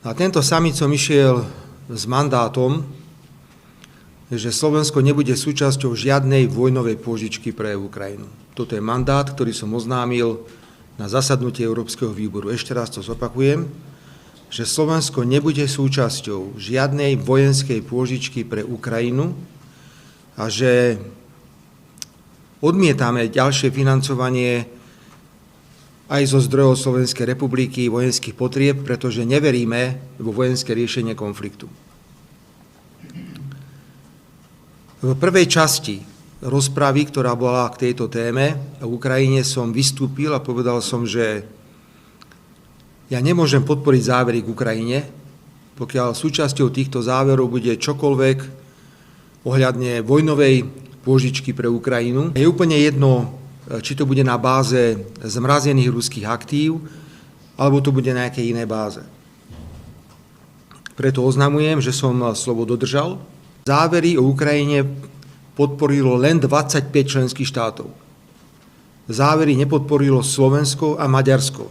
A tento summit som išiel s mandátom, že Slovensko nebude súčasťou žiadnej vojnovej pôžičky pre Ukrajinu. Toto je mandát, ktorý som oznámil na zasadnutí Európskeho výboru. Ešte raz to zopakujem, že Slovensko nebude súčasťou žiadnej vojenskej pôžičky pre Ukrajinu a že odmietame ďalšie financovanie aj zo zdrojov Slovenskej republiky vojenských potrieb, pretože neveríme vo vojenské riešenie konfliktu. V prvej časti rozpravy, ktorá bola k tejto téme v Ukrajine, som vystúpil a povedal som, že ja nemôžem podporiť závery k Ukrajine, pokiaľ súčasťou týchto záverov bude čokoľvek ohľadne vojnovej pôžičky pre Ukrajinu. Je úplne jedno, či to bude na báze zmrazených ruských aktív, alebo to bude na nejakej inej báze. Preto oznamujem, že som slovo dodržal. Závery o Ukrajine podporilo len 25 členských štátov. Závery nepodporilo Slovensko a Maďarsko.